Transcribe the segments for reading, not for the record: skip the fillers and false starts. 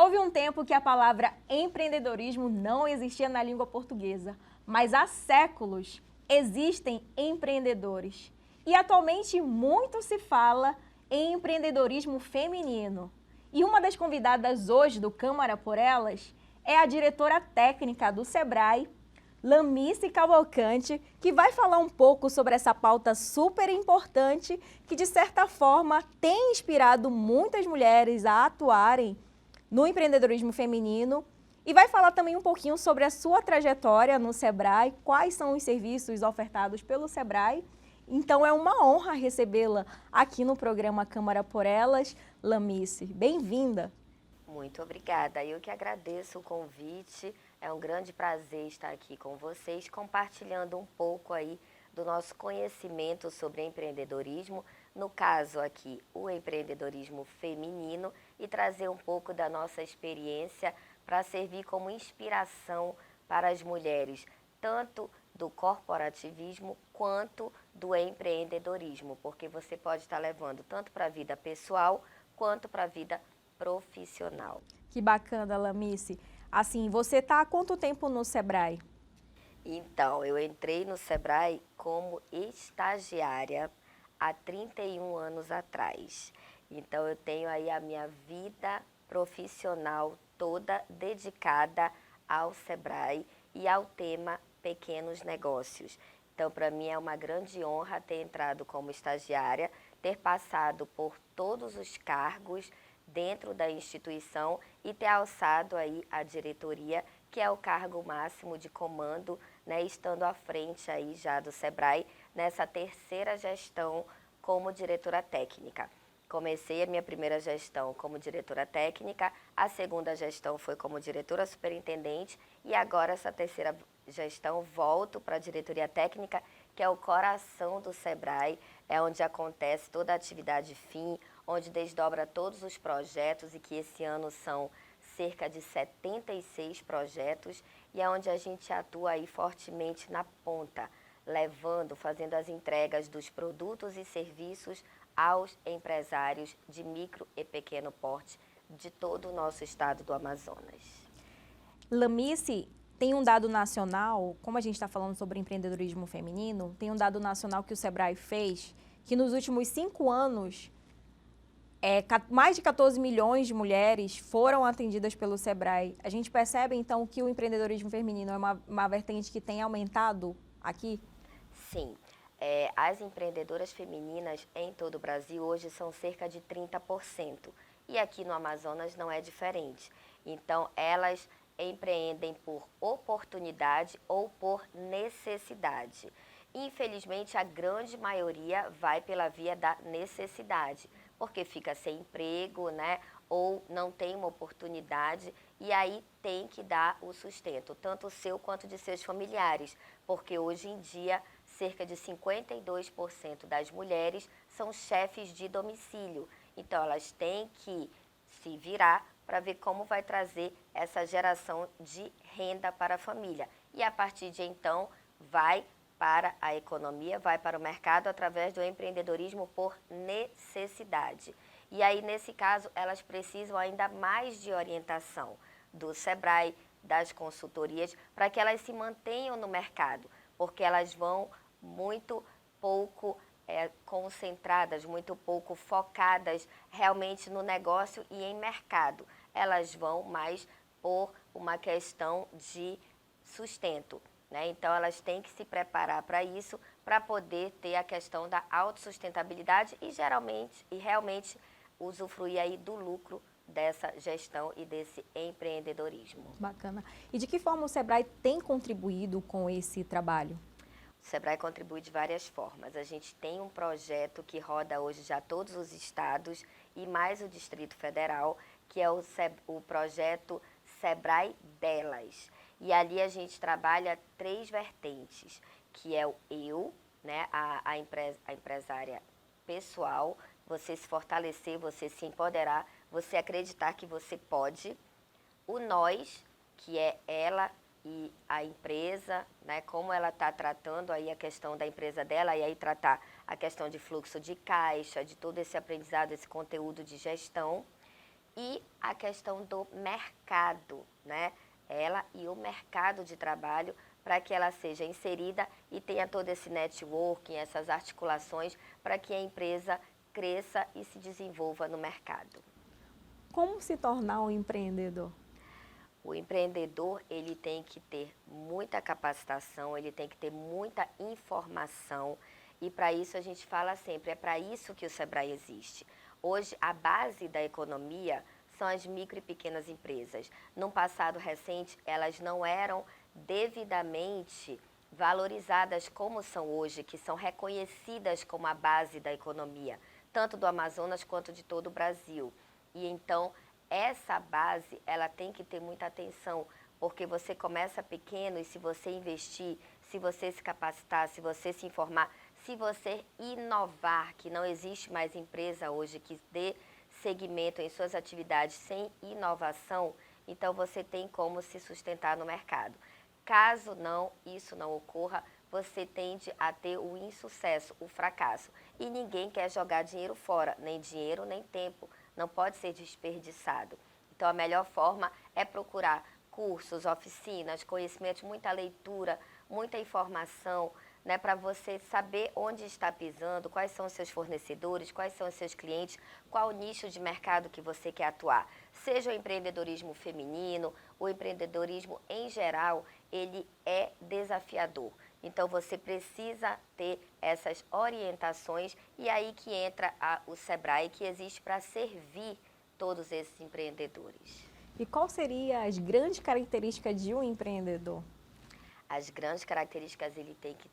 Houve um tempo que a palavra empreendedorismo não existia na língua portuguesa, mas há séculos existem empreendedores. E atualmente muito se fala em empreendedorismo feminino. E uma das convidadas hoje do Câmara por Elas é a diretora técnica do Sebrae, Lamice Cavalcante, que vai falar um pouco sobre essa pauta super importante que, de certa forma, tem inspirado muitas mulheres a atuarem no empreendedorismo feminino, e vai falar também um pouquinho sobre a sua trajetória no Sebrae, quais são os serviços ofertados pelo Sebrae. Então é uma honra recebê-la aqui no programa Câmara por Elas. Lamice, bem-vinda. Muito obrigada. Eu que agradeço o convite. É um grande prazer estar aqui com vocês, compartilhando um pouco aí do nosso conhecimento sobre empreendedorismo, no caso aqui, o empreendedorismo feminino, e trazer um pouco da nossa experiência para servir como inspiração para as mulheres, tanto do corporativismo quanto do empreendedorismo, porque você pode estar levando tanto para a vida pessoal quanto para a vida profissional. Que bacana, Lamice. Assim, você está há quanto tempo no Sebrae? Então, eu entrei no Sebrae como estagiária há 31 anos atrás. Então, eu tenho aí a minha vida profissional toda dedicada ao Sebrae e ao tema pequenos negócios. Então, para mim é uma grande honra ter entrado como estagiária, ter passado por todos os cargos dentro da instituição e ter alçado aí a diretoria, que é o cargo máximo de comando, né, estando à frente aí já do Sebrae nessa terceira gestão como diretora técnica. Comecei a minha primeira gestão como diretora técnica, a segunda gestão foi como diretora superintendente e agora essa terceira gestão volto para a diretoria técnica, que é o coração do Sebrae, é onde acontece toda a atividade fim, onde desdobra todos os projetos e que esse ano são cerca de 76 projetos e é onde a gente atua aí fortemente na ponta, fazendo as entregas dos produtos e serviços aos empresários de micro e pequeno porte de todo o nosso estado do Amazonas. Lamice, tem um dado nacional, como a gente está falando sobre empreendedorismo feminino, tem um dado nacional que o Sebrae fez, que nos últimos 5 anos, mais de 14 milhões de mulheres foram atendidas pelo Sebrae. A gente percebe, então, que o empreendedorismo feminino é uma vertente que tem aumentado aqui? Sim. As empreendedoras femininas em todo o Brasil hoje são cerca de 30%. E aqui no Amazonas não é diferente. Então, elas empreendem por oportunidade ou por necessidade. Infelizmente, a grande maioria vai pela via da necessidade, porque fica sem emprego, né? Ou não tem uma oportunidade e aí tem que dar o sustento, tanto o seu quanto de seus familiares, porque hoje em dia cerca de 52% das mulheres são chefes de domicílio. Então, elas têm que se virar para ver como vai trazer essa geração de renda para a família. E a partir de então, vai para a economia, vai para o mercado através do empreendedorismo por necessidade. E aí, nesse caso, elas precisam ainda mais de orientação do Sebrae, das consultorias, para que elas se mantenham no mercado, porque elas vão muito pouco concentradas, muito pouco focadas realmente no negócio e em mercado. Elas vão mais por uma questão de sustento, né? Então, elas têm que se preparar para isso, para poder ter a questão da autossustentabilidade e realmente usufruir aí do lucro dessa gestão e desse empreendedorismo. Bacana. E de que forma o Sebrae tem contribuído com esse trabalho? O Sebrae contribui de várias formas. A gente tem um projeto que roda hoje já todos os estados e mais o Distrito Federal, que é o projeto Sebrae Delas. E ali a gente trabalha 3 vertentes, que é o eu, né, a empresária pessoal, você se fortalecer, você se empoderar, você acreditar que você pode. O nós, que é ela e a empresa, né, como ela está tratando aí a questão da empresa dela, e aí tratar a questão de fluxo de caixa, de todo esse aprendizado, esse conteúdo de gestão. E a questão do mercado, né? Ela e o mercado de trabalho para que ela seja inserida e tenha todo esse networking, essas articulações para que a empresa cresça e se desenvolva no mercado. Como se tornar um empreendedor? O empreendedor, ele tem que ter muita capacitação, ele tem que ter muita informação e para isso a gente fala sempre, é para isso que o Sebrae existe. Hoje, a base da economia são as micro e pequenas empresas. Num passado recente, elas não eram devidamente valorizadas como são hoje, que são reconhecidas como a base da economia, tanto do Amazonas quanto de todo o Brasil. E então, essa base, ela tem que ter muita atenção, porque você começa pequeno e se você investir, se você se capacitar, se você se informar, se você inovar, que não existe mais empresa hoje que dê segmento em suas atividades sem inovação, então você tem como se sustentar no mercado. Caso não, isso não ocorra, você tende a ter o insucesso, o fracasso. E ninguém quer jogar dinheiro fora, nem dinheiro, nem tempo. Não pode ser desperdiçado. Então, a melhor forma é procurar cursos, oficinas, conhecimentos, muita leitura, muita informação, né, para você saber onde está pisando, quais são os seus fornecedores, quais são os seus clientes, qual o nicho de mercado que você quer atuar. Seja o empreendedorismo feminino, o empreendedorismo em geral, ele é desafiador. Então, você precisa ter essas orientações e aí que entra o Sebrae, que existe para servir todos esses empreendedores. E qual seriam as grandes características de um empreendedor? As grandes características, ele tem que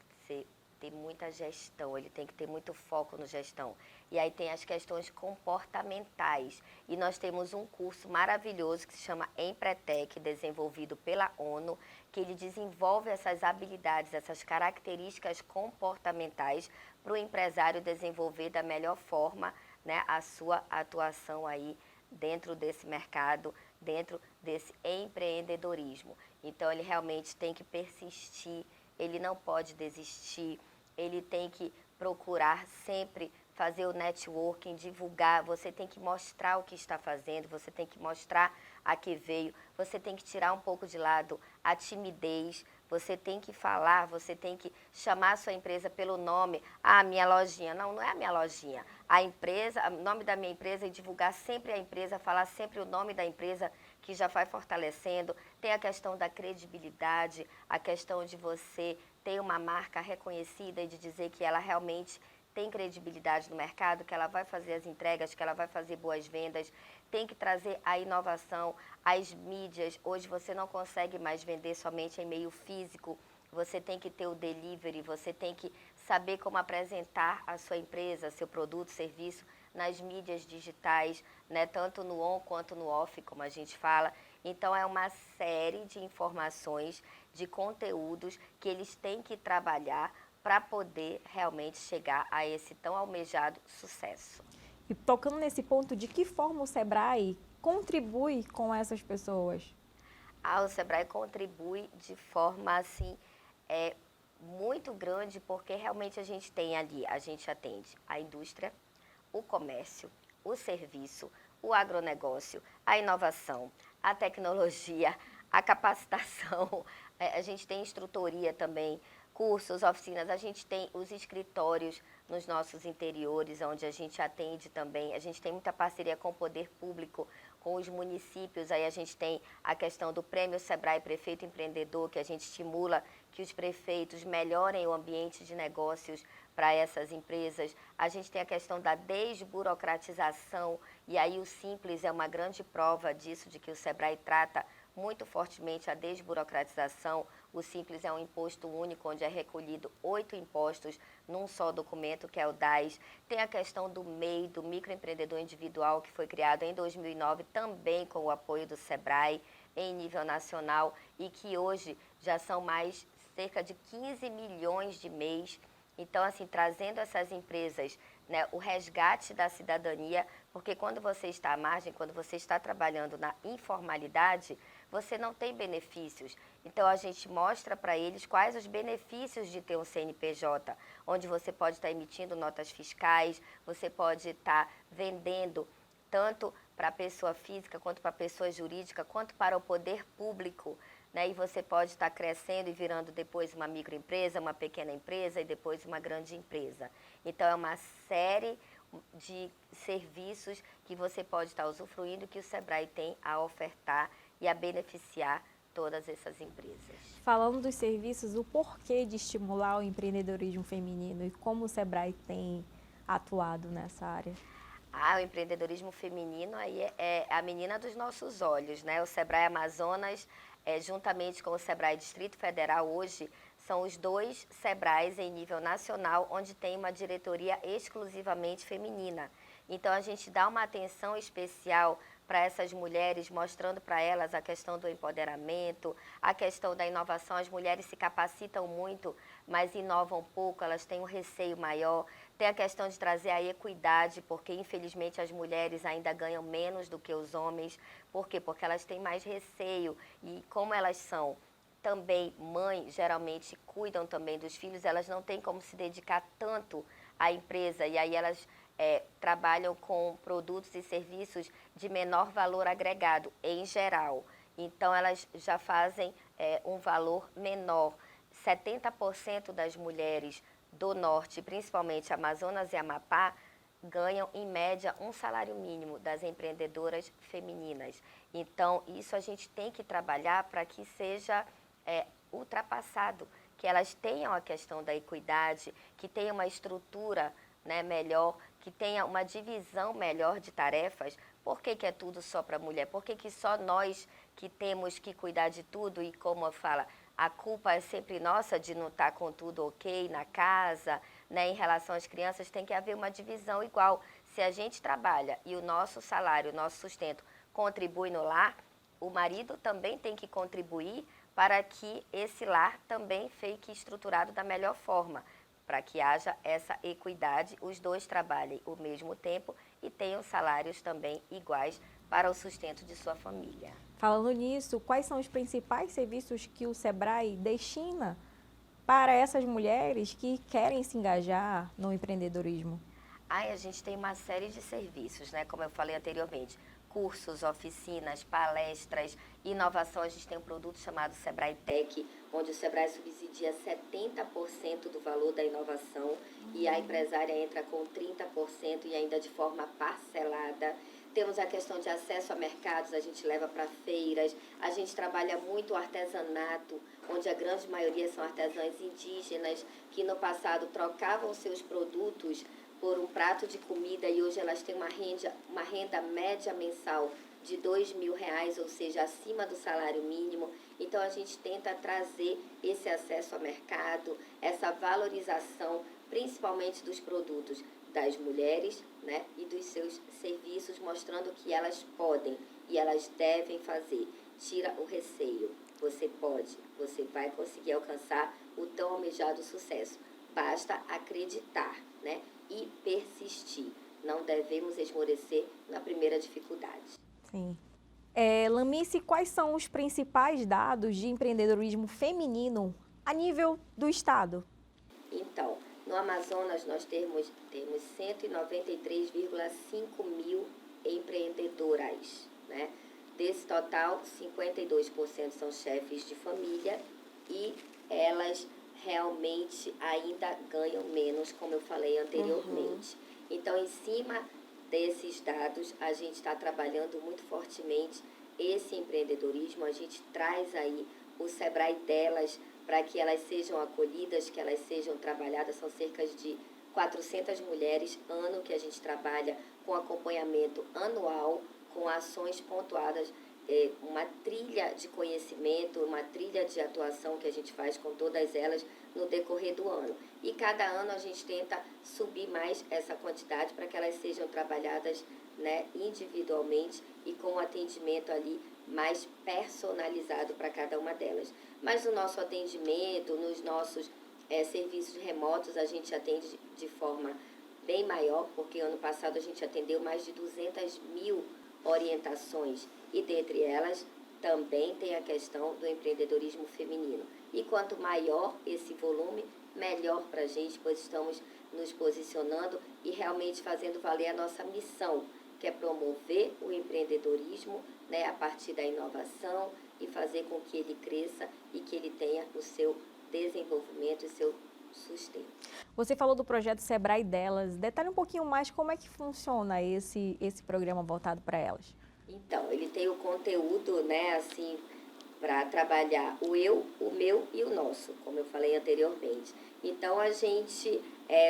ter muita gestão, ele tem que ter muito foco no gestão. E aí tem as questões comportamentais. E nós temos um curso maravilhoso que se chama Empretec, desenvolvido pela ONU, que ele desenvolve essas habilidades, essas características comportamentais para o empresário desenvolver da melhor forma, né, a sua atuação aí dentro desse mercado, dentro desse empreendedorismo. Então, ele realmente tem que persistir, ele não pode desistir, ele tem que procurar sempre fazer o networking, divulgar, você tem que mostrar o que está fazendo, você tem que mostrar a que veio, você tem que tirar um pouco de lado a timidez, você tem que falar, você tem que chamar a sua empresa pelo nome. Ah, minha lojinha. Não, não é a minha lojinha. A empresa, o nome da minha empresa, e divulgar sempre a empresa, falar sempre o nome da empresa, que já vai fortalecendo. Tem a questão da credibilidade, a questão de você ter uma marca reconhecida e de dizer que ela realmente tem credibilidade no mercado, que ela vai fazer as entregas, que ela vai fazer boas vendas, tem que trazer a inovação, as mídias. Hoje você não consegue mais vender somente em meio físico, você tem que ter o delivery, você tem que saber como apresentar a sua empresa, seu produto, serviço nas mídias digitais, né, tanto no on quanto no off, como a gente fala. Então, é uma série de informações, de conteúdos que eles têm que trabalhar para poder realmente chegar a esse tão almejado sucesso. E tocando nesse ponto, de que forma o Sebrae contribui com essas pessoas? O Sebrae contribui de forma assim, muito grande, porque realmente a gente tem ali, a gente atende a indústria, o comércio, o serviço, o agronegócio, a inovação, a tecnologia, a capacitação, a gente tem instrutoria também, cursos, oficinas, a gente tem os escritórios nos nossos interiores, onde a gente atende também, a gente tem muita parceria com o poder público, com os municípios, aí a gente tem a questão do Prêmio Sebrae Prefeito Empreendedor, que a gente estimula que os prefeitos melhorem o ambiente de negócios para essas empresas. A gente tem a questão da desburocratização, e aí o Simples é uma grande prova disso, de que o Sebrae trata muito fortemente a desburocratização. O Simples é um imposto único, onde é recolhido 8 impostos num só documento, que é o DAS. Tem a questão do MEI, do microempreendedor individual, que foi criado em 2009, também com o apoio do Sebrae, em nível nacional, e que hoje já são mais cerca de 15 milhões de MEIs. Então, assim, trazendo essas empresas, né, o resgate da cidadania, porque quando você está à margem, quando você está trabalhando na informalidade, você não tem benefícios. Então, a gente mostra para eles quais os benefícios de ter um CNPJ, onde você pode estar emitindo notas fiscais, você pode estar vendendo tanto para a pessoa física, quanto para a pessoa jurídica, quanto para o poder público, né? E você pode estar crescendo e virando depois uma microempresa, uma pequena empresa e depois uma grande empresa. Então, é uma série de serviços que você pode estar usufruindo, que o Sebrae tem a ofertar e a beneficiar todas essas empresas. Falando dos serviços, o porquê de estimular o empreendedorismo feminino e como o Sebrae tem atuado nessa área? O empreendedorismo feminino aí é a menina dos nossos olhos, né? O Sebrae Amazonas, juntamente com o Sebrae Distrito Federal, hoje são os 2 Sebrais em nível nacional, onde tem uma diretoria exclusivamente feminina. Então, a gente dá uma atenção especial para essas mulheres, mostrando para elas a questão do empoderamento, a questão da inovação. As mulheres se capacitam muito, mas inovam pouco, elas têm um receio maior. Tem a questão de trazer a equidade, porque infelizmente as mulheres ainda ganham menos do que os homens. Por quê? Porque elas têm mais receio e como elas são também mãe, geralmente cuidam também dos filhos, elas não têm como se dedicar tanto à empresa e aí elas trabalham com produtos e serviços de menor valor agregado, em geral. Então, elas já fazem um valor menor. 70% das mulheres do norte, principalmente Amazonas e Amapá, ganham, em média, um salário mínimo das empreendedoras femininas. Então, isso a gente tem que trabalhar para que seja ultrapassado, que elas tenham a questão da equidade, que tenham uma estrutura, né, melhor, que tenha uma divisão melhor de tarefas. Por que é tudo só para a mulher? Por que só nós que temos que cuidar de tudo e, como eu falo, a culpa é sempre nossa de não estar com tudo ok na casa, né? Em relação às crianças, tem que haver uma divisão igual. Se a gente trabalha e o nosso salário, o nosso sustento contribui no lar, o marido também tem que contribuir para que esse lar também fique estruturado da melhor forma, para que haja essa equidade, os dois trabalhem ao mesmo tempo e tenham salários também iguais para o sustento de sua família. Falando nisso, quais são os principais serviços que o Sebrae destina para essas mulheres que querem se engajar no empreendedorismo? A gente tem uma série de serviços, né? Como eu falei anteriormente, cursos, oficinas, palestras, inovação. A gente tem um produto chamado Sebrae Tech, onde o Sebrae subsidia 70% do valor da inovação e a empresária entra com 30% e ainda de forma parcelada. Temos a questão de acesso a mercados, a gente leva para feiras, a gente trabalha muito o artesanato, onde a grande maioria são artesãs indígenas, que no passado trocavam seus produtos por um prato de comida e hoje elas têm uma renda média mensal de R$ 2.000, ou seja, acima do salário mínimo. Então, a gente tenta trazer esse acesso ao mercado, essa valorização, principalmente dos produtos das mulheres, né, e dos seus serviços, mostrando que elas podem e elas devem fazer. Tira o receio. Você pode, você vai conseguir alcançar o tão almejado sucesso. Basta acreditar, né, e persistir. Não devemos esmorecer na primeira dificuldade. Sim. Lamice, quais são os principais dados de empreendedorismo feminino a nível do estado? Então, no Amazonas nós temos 193,5 mil empreendedoras, né? Desse total, 52% são chefes de família e elas realmente ainda ganham menos, como eu falei anteriormente. Então, em cima desses dados, a gente está trabalhando muito fortemente esse empreendedorismo. A gente traz aí o Sebrae delas para que elas sejam acolhidas, que elas sejam trabalhadas. São cerca de 400 mulheres ano que a gente trabalha com acompanhamento anual, com ações pontuadas, uma trilha de conhecimento, uma trilha de atuação que a gente faz com todas elas no decorrer do ano. E cada ano a gente tenta subir mais essa quantidade para que elas sejam trabalhadas, né, individualmente e com um atendimento ali mais personalizado para cada uma delas. Mas no nosso atendimento, nos nossos serviços remotos, a gente atende de forma bem maior, porque ano passado a gente atendeu mais de 200 mil orientações e dentre elas também tem a questão do empreendedorismo feminino. E quanto maior esse volume, melhor para a gente, pois estamos nos posicionando e realmente fazendo valer a nossa missão, que é promover o empreendedorismo, né, a partir da inovação e fazer com que ele cresça e que ele tenha o seu desenvolvimento e seu sustento. Você falou do projeto Sebrae Delas. Detalhe um pouquinho mais como é que funciona esse programa voltado para elas. Então, ele tem o conteúdo, né, assim, para trabalhar o eu, o meu e o nosso, como eu falei anteriormente. Então, a gente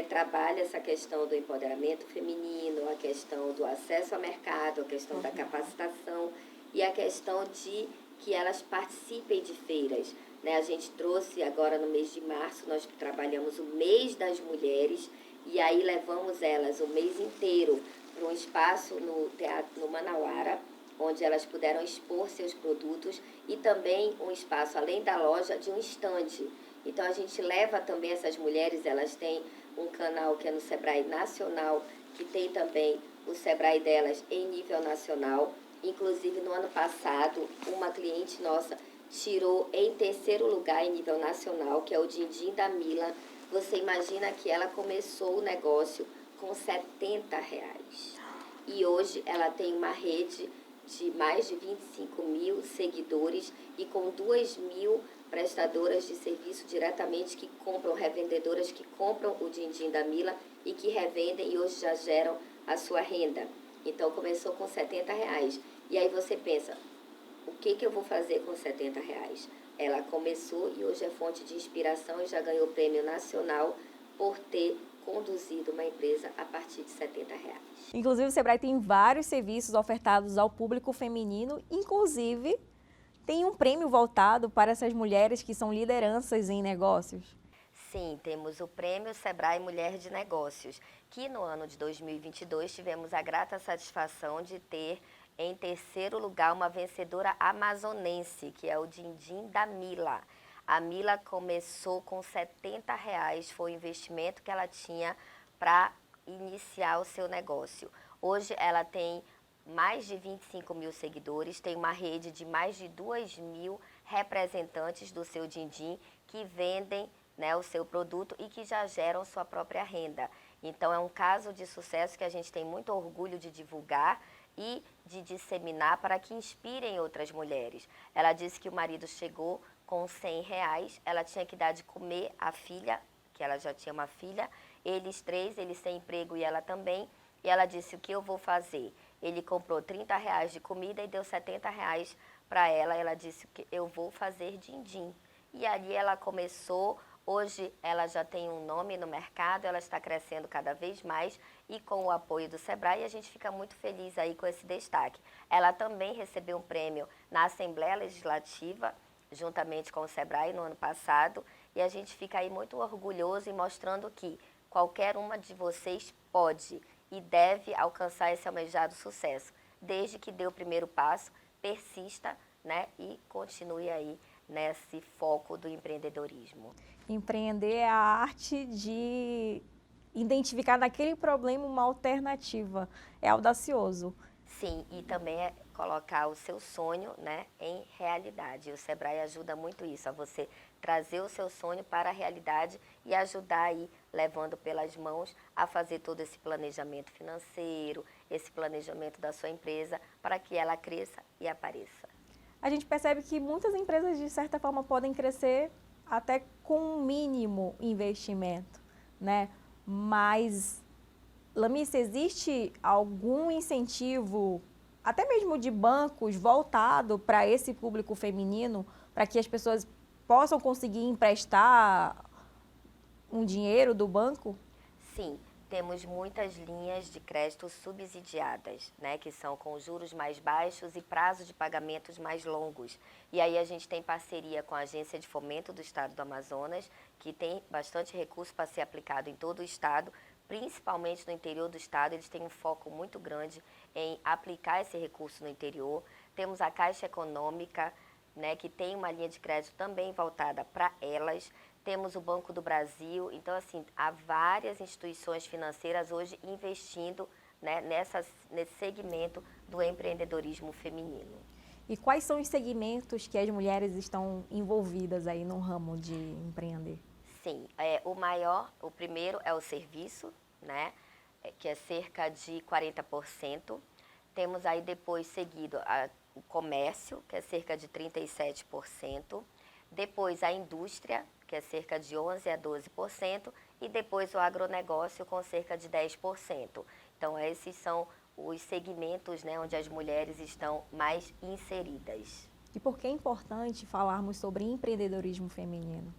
trabalha essa questão do empoderamento feminino, a questão do acesso ao mercado, a questão da capacitação e a questão de que elas participem de feiras. Né? A gente trouxe agora no mês de março, nós trabalhamos o mês das mulheres e aí levamos elas o mês inteiro para um espaço no Teatro no Manauara, onde elas puderam expor seus produtos e também um espaço, além da loja, de um estande. Então, a gente leva também essas mulheres, elas têm um canal que é no Sebrae Nacional, que tem também o Sebrae Delas em nível nacional. Inclusive, no ano passado, uma cliente nossa tirou em terceiro lugar em nível nacional, que é o Dindim da Mila. Você imagina que ela começou o negócio com R$70. E hoje ela tem uma rede de mais de 25 mil seguidores e com 2.000 prestadoras de serviço diretamente que compram, revendedoras que compram o Dindim da Mila e que revendem e hoje já geram a sua renda. Então começou com R$70. E aí você pensa, o que eu vou fazer com R$70? Ela começou e hoje é fonte de inspiração e já ganhou prêmio nacional por ter conduzido uma empresa a partir de R$70. Inclusive, o Sebrae tem vários serviços ofertados ao público feminino, inclusive tem um prêmio voltado para essas mulheres que são lideranças em negócios. Sim, temos o Prêmio Sebrae Mulher de Negócios, que no ano de 2022 tivemos a grata satisfação de ter em terceiro lugar uma vencedora amazonense, que é o Dindim da Mila. A Mila começou com R$70, foi o investimento que ela tinha para iniciar o seu negócio. Hoje ela tem mais de 25 mil seguidores, tem uma rede de mais de 2.000 representantes do seu Dindim que vendem, né, o seu produto e que já geram sua própria renda. Então é um caso de sucesso que a gente tem muito orgulho de divulgar e de disseminar para que inspirem outras mulheres. Ela disse que o marido chegou com R$100, ela tinha que dar de comer a filha, que ela já tinha uma filha, eles três, ele sem emprego e ela também, e ela disse, o que eu vou fazer? Ele comprou R$30 de comida e deu R$70 para ela, ela disse que eu vou fazer din-din. E ali ela começou. Hoje ela já tem um nome no mercado, ela está crescendo cada vez mais e com o apoio do Sebrae a gente fica muito feliz aí com esse destaque. Ela também recebeu um prêmio na Assembleia Legislativa, juntamente com o Sebrae no ano passado, e a gente fica aí muito orgulhoso e mostrando que qualquer uma de vocês pode e deve alcançar esse almejado sucesso, desde que dê o primeiro passo, persista, né, e continue aí nesse foco do empreendedorismo. Empreender é a arte de identificar naquele problema uma alternativa. É audacioso. Sim, e também é colocar o seu sonho, né, em realidade. O Sebrae ajuda muito isso, a você trazer o seu sonho para a realidade e ajudar aí, levando pelas mãos, a fazer todo esse planejamento financeiro, esse planejamento da sua empresa, para que ela cresça e apareça. A gente percebe que muitas empresas, de certa forma, podem crescer até com um mínimo investimento, né? Mas, Lamice, existe algum incentivo, até mesmo de bancos, voltado para esse público feminino, para que as pessoas possam conseguir emprestar um dinheiro do banco? Sim, temos muitas linhas de crédito subsidiadas, né, que são com juros mais baixos e prazo de pagamentos mais longos. E aí a gente tem parceria com a Agência de Fomento do Estado do Amazonas, que tem bastante recurso para ser aplicado em todo o estado, principalmente no interior do estado. Eles têm um foco muito grande em aplicar esse recurso no interior. Temos a Caixa Econômica, né, que tem uma linha de crédito também voltada para elas. Temos o Banco do Brasil. Então, assim, há várias instituições financeiras hoje investindo, né, nesse segmento do empreendedorismo feminino. E quais são os segmentos que as mulheres estão envolvidas aí no ramo de empreender? Sim, o primeiro é o serviço, né, que é cerca de 40%. Temos aí depois seguido o comércio, que é cerca de 37%, depois a indústria, que é cerca de 11 a 12%, e depois o agronegócio, com cerca de 10%. Então, esses são os segmentos, né, onde as mulheres estão mais inseridas. E por que é importante falarmos sobre empreendedorismo feminino?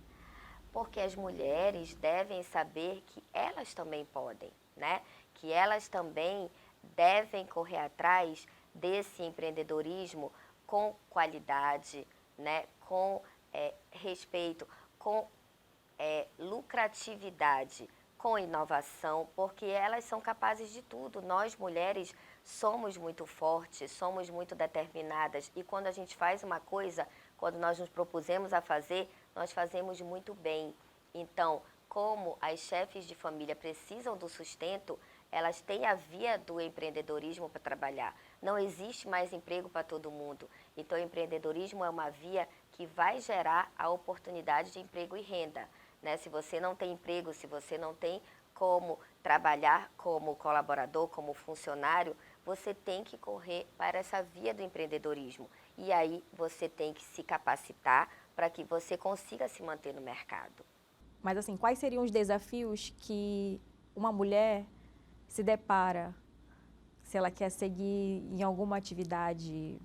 Porque as mulheres devem saber que elas também podem, né? Que elas também devem correr atrás desse empreendedorismo com qualidade, né? Com respeito, com lucratividade, com inovação, porque elas são capazes de tudo. Nós, mulheres, somos muito fortes, somos muito determinadas, e quando a gente faz uma coisa, quando nós nos propusemos a fazer, nós fazemos muito bem. Então, como as chefes de família precisam do sustento, elas têm a via do empreendedorismo para trabalhar. Não existe mais emprego para todo mundo. Então, o empreendedorismo é uma via que vai gerar a oportunidade de emprego e renda, né? Se você não tem emprego, se você não tem como trabalhar como colaborador, como funcionário, você tem que correr para essa via do empreendedorismo. E aí você tem que se capacitar para que você consiga se manter no mercado. Mas assim, quais seriam os desafios que uma mulher se depara se ela quer seguir em alguma atividade?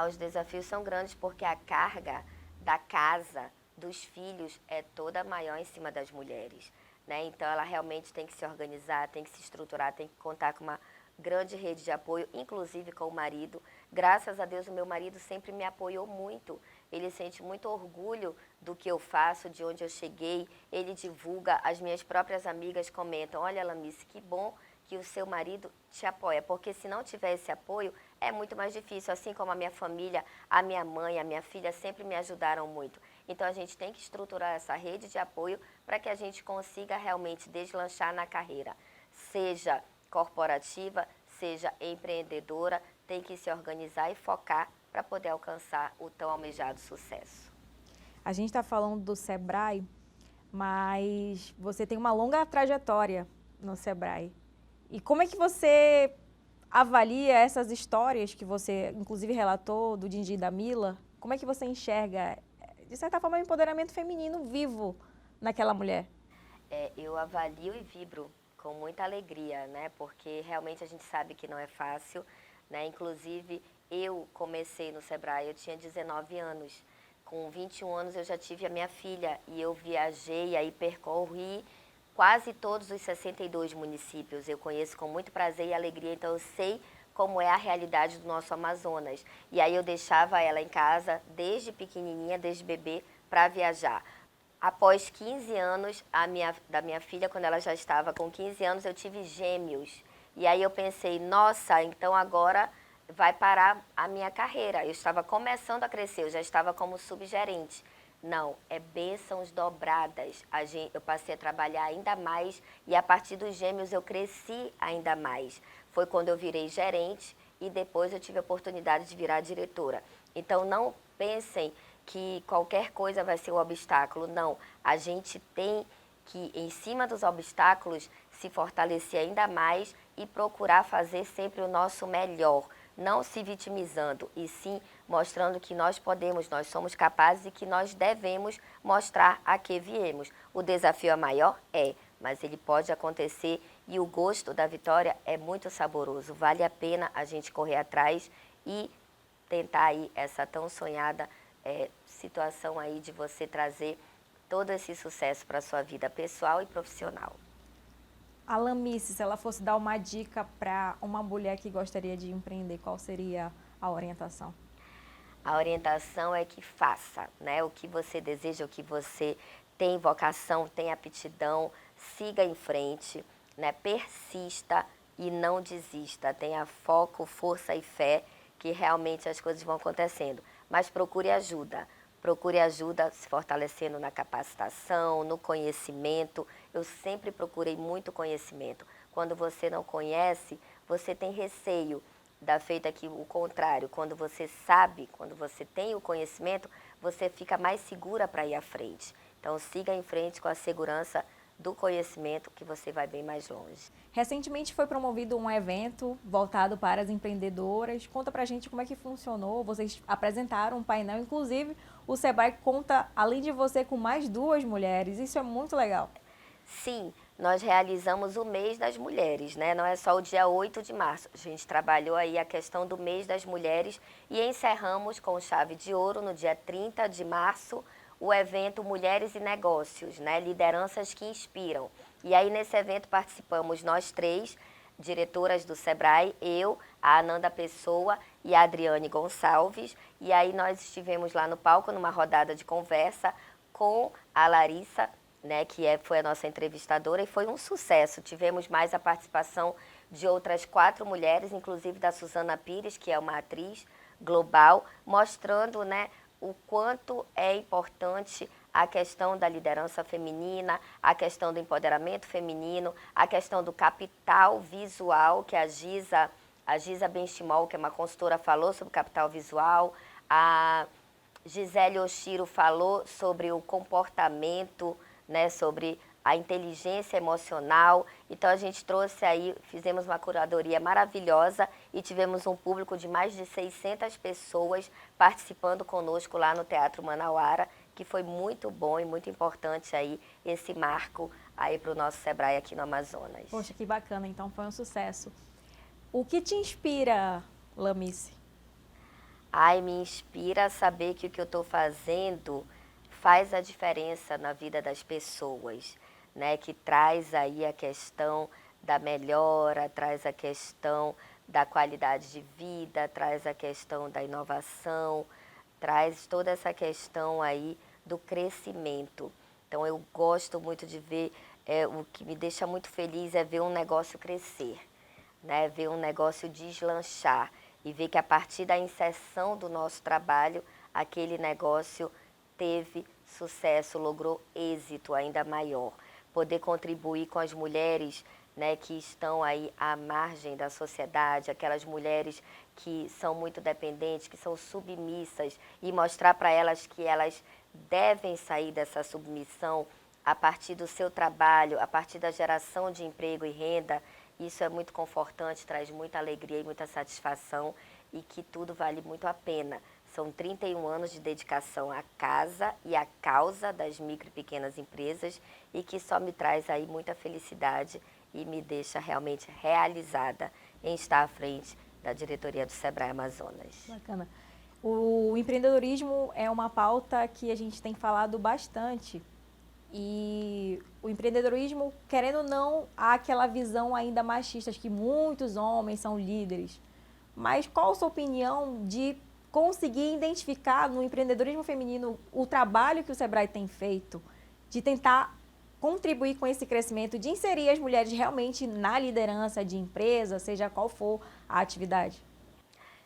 Os desafios são grandes porque a carga da casa, dos filhos, é toda maior em cima das mulheres, né? Então, ela realmente tem que se organizar, tem que se estruturar, tem que contar com uma grande rede de apoio, inclusive com o marido. Graças a Deus, o meu marido sempre me apoiou muito. Ele sente muito orgulho do que eu faço, de onde eu cheguei. Ele divulga, as minhas próprias amigas comentam: olha, Lamice, que bom que o seu marido te apoia, porque se não tiver esse apoio, é muito mais difícil, assim como a minha família, a minha mãe, a minha filha sempre me ajudaram muito. Então, a gente tem que estruturar essa rede de apoio para que a gente consiga realmente deslanchar na carreira, seja corporativa, seja empreendedora, tem que se organizar e focar para poder alcançar o tão almejado sucesso. A gente está falando do Sebrae, mas você tem uma longa trajetória no Sebrae. E como é que você avalia essas histórias que você, inclusive, relatou do Dindi e da Mila? Como é que você enxerga, de certa forma, o empoderamento feminino vivo naquela mulher? Eu avalio e vibro com muita alegria, né? Porque realmente a gente sabe que não é fácil, né? Inclusive, eu comecei no Sebrae, eu tinha 19 anos. Com 21 anos eu já tive a minha filha e eu viajei, aí percorri quase todos os 62 municípios. Eu conheço com muito prazer e alegria, então eu sei como é a realidade do nosso Amazonas. E aí eu deixava ela em casa desde pequenininha, desde bebê, para viajar. Após 15 anos da minha filha, quando ela já estava com 15 anos, eu tive gêmeos. E aí eu pensei, nossa, então agora vai parar a minha carreira. Eu estava começando a crescer, eu já estava como subgerente. Não, é bênçãos dobradas. Eu passei a trabalhar ainda mais e a partir dos gêmeos eu cresci ainda mais. Foi quando eu virei gerente e depois eu tive a oportunidade de virar diretora. Então não pensem que qualquer coisa vai ser um obstáculo. Não, a gente tem que, em cima dos obstáculos, se fortalecer ainda mais e procurar fazer sempre o nosso melhor. Não se vitimizando, e sim mostrando que nós podemos, nós somos capazes e que nós devemos mostrar a que viemos. O desafio é maior? É, mas ele pode acontecer e o gosto da vitória é muito saboroso. Vale a pena a gente correr atrás e tentar aí essa tão sonhada situação aí de você trazer todo esse sucesso para a sua vida pessoal e profissional. A Lamice, se ela fosse dar uma dica para uma mulher que gostaria de empreender, qual seria a orientação? A orientação é que faça, né? O que você deseja, o que você tem vocação, tem aptidão, siga em frente, né? Persista e não desista. Tenha foco, força e fé que realmente as coisas vão acontecendo. Mas procure ajuda. Procure ajuda se fortalecendo na capacitação, no conhecimento. Eu sempre procurei muito conhecimento. Quando você não conhece, você tem receio. Dá feito aqui o contrário. Quando você sabe, quando você tem o conhecimento, você fica mais segura para ir à frente. Então, siga em frente com a segurança do conhecimento, que você vai bem mais longe. Recentemente foi promovido um evento voltado para as empreendedoras. Conta pra gente como é que funcionou. Vocês apresentaram um painel, inclusive o Sebrae conta, além de você, com mais 2 mulheres. Isso é muito legal. Sim, nós realizamos o mês das mulheres, né? Não é só o dia 8 de março. A gente trabalhou aí a questão do mês das mulheres e encerramos com chave de ouro no dia 30 de março o evento Mulheres e Negócios, né? Lideranças que inspiram. E aí nesse evento participamos nós 3, diretoras do Sebrae, eu, a Ananda Pessoa e a Adriane Gonçalves. E aí nós estivemos lá no palco numa rodada de conversa com a Larissa, né, foi a nossa entrevistadora, e foi um sucesso. Tivemos mais a participação de outras 4 mulheres, inclusive da Suzana Pires, que é uma atriz global, mostrando, né, o quanto é importante a questão da liderança feminina, a questão do empoderamento feminino, a questão do capital visual, que a Giza Benchimol, que é uma consultora, falou sobre capital visual, a Gisele Oshiro falou sobre o comportamento, né, sobre a inteligência emocional. Então a gente trouxe aí, fizemos uma curadoria maravilhosa e tivemos um público de mais de 600 pessoas participando conosco lá no Teatro Manauara, que foi muito bom e muito importante aí esse marco aí para o nosso Sebrae aqui no Amazonas. Poxa, que bacana, então foi um sucesso. O que te inspira, Lamice? Me inspira a saber que o que eu estou fazendo faz a diferença na vida das pessoas, né? Que traz aí a questão da melhora, traz a questão da qualidade de vida, traz a questão da inovação, traz toda essa questão aí do crescimento. Então eu gosto muito de ver, o que me deixa muito feliz é ver um negócio crescer, né? Ver um negócio deslanchar e ver que a partir da inserção do nosso trabalho, aquele negócio teve sucesso, logrou êxito ainda maior. Poder contribuir com as mulheres, né, que estão aí à margem da sociedade, aquelas mulheres que são muito dependentes, que são submissas, e mostrar para elas que elas devem sair dessa submissão a partir do seu trabalho, a partir da geração de emprego e renda. Isso é muito confortante, traz muita alegria e muita satisfação, e que tudo vale muito a pena. São 31 anos de dedicação à casa e à causa das micro e pequenas empresas, e que só me traz aí muita felicidade e me deixa realmente realizada em estar à frente da diretoria do Sebrae Amazonas. Bacana. O empreendedorismo é uma pauta que a gente tem falado bastante. E o empreendedorismo, querendo ou não, há aquela visão ainda machista de que muitos homens são líderes. Mas qual a sua opinião de conseguir identificar no empreendedorismo feminino o trabalho que o Sebrae tem feito, de tentar contribuir com esse crescimento, de inserir as mulheres realmente na liderança de empresa, seja qual for a atividade?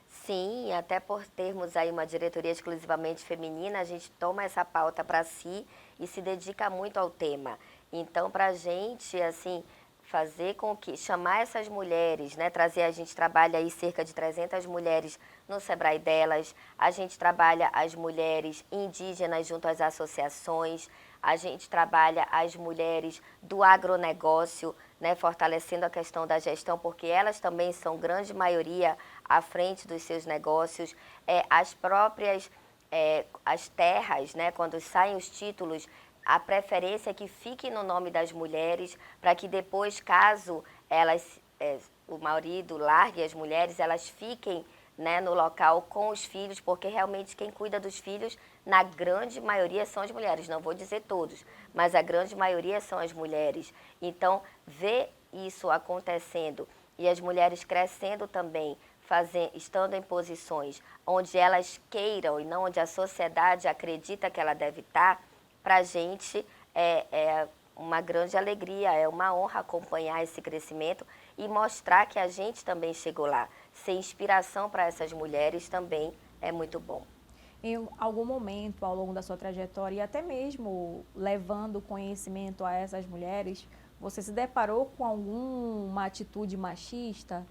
Sim, até por termos aí uma diretoria exclusivamente feminina, a gente toma essa pauta para si e se dedica muito ao tema. Então, para a gente, assim, fazer com que, chamar essas mulheres, né, a gente trabalha aí cerca de 300 mulheres no Sebrae delas, a gente trabalha as mulheres indígenas junto às associações, a gente trabalha as mulheres do agronegócio, né, fortalecendo a questão da gestão, porque elas também são grande maioria à frente dos seus negócios, as próprias, as terras, né, quando saem os títulos, a preferência é que fique no nome das mulheres, para que depois, caso elas, o marido largue as mulheres, elas fiquem, né, no local com os filhos, porque realmente quem cuida dos filhos, na grande maioria, são as mulheres. Não vou dizer todos, mas a grande maioria são as mulheres. Então, ver isso acontecendo e as mulheres crescendo também, estando em posições onde elas queiram e não onde a sociedade acredita que ela deve estar, para a gente é uma grande alegria, é uma honra acompanhar esse crescimento e mostrar que a gente também chegou lá. Ser inspiração para essas mulheres também é muito bom. Em algum momento ao longo da sua trajetória, e até mesmo levando conhecimento a essas mulheres, você se deparou com alguma atitude machista?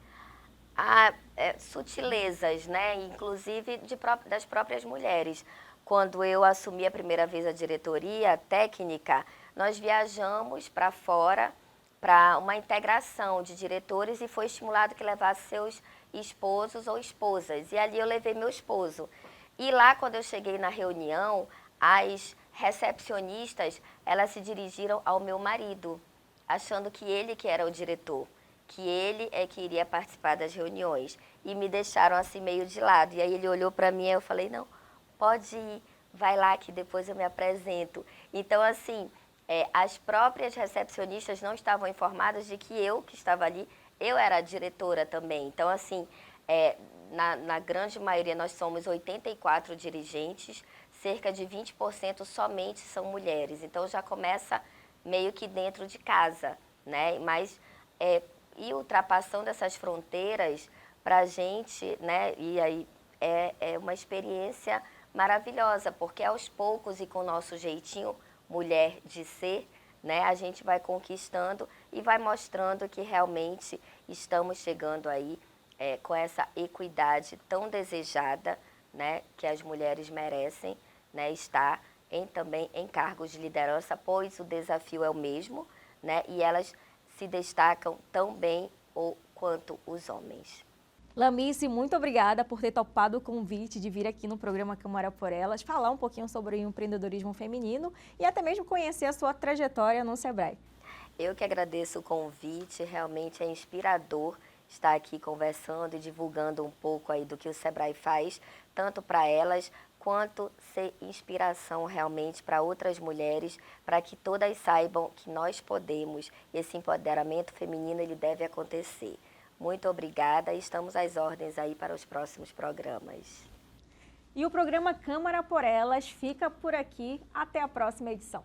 Sutilezas, né? Inclusive das próprias mulheres. Quando eu assumi a primeira vez a diretoria técnica, nós viajamos para fora para uma integração de diretores e foi estimulado que levasse seus esposos ou esposas. E ali eu levei meu esposo. E lá, quando eu cheguei na reunião, as recepcionistas, elas se dirigiram ao meu marido, achando que ele que era o diretor, que ele é que iria participar das reuniões. E me deixaram assim meio de lado. E aí ele olhou para mim e eu falei, não, pode ir, vai lá que depois eu me apresento. Então, assim, as próprias recepcionistas não estavam informadas de que eu, que estava ali, eu era a diretora também. Então, assim, na grande maioria nós somos 84 dirigentes, cerca de 20% somente são mulheres. Então, já começa meio que dentro de casa, né? Mas, e ultrapassando essas fronteiras, para a gente, né? E aí é uma experiência maravilhosa, porque aos poucos e com o nosso jeitinho mulher de ser, né, a gente vai conquistando e vai mostrando que realmente estamos chegando aí com essa equidade tão desejada, né, que as mulheres merecem, né, estar também em cargos de liderança, pois o desafio é o mesmo, né, e elas se destacam tão bem quanto os homens. Lamice, muito obrigada por ter topado o convite de vir aqui no programa Câmara por Elas, falar um pouquinho sobre o empreendedorismo feminino e até mesmo conhecer a sua trajetória no Sebrae. Eu que agradeço o convite, realmente é inspirador estar aqui conversando e divulgando um pouco aí do que o Sebrae faz, tanto para elas quanto ser inspiração realmente para outras mulheres, para que todas saibam que nós podemos, esse empoderamento feminino ele deve acontecer. Muito obrigada e estamos às ordens aí para os próximos programas. E o programa Câmara por Elas fica por aqui. Até a próxima edição.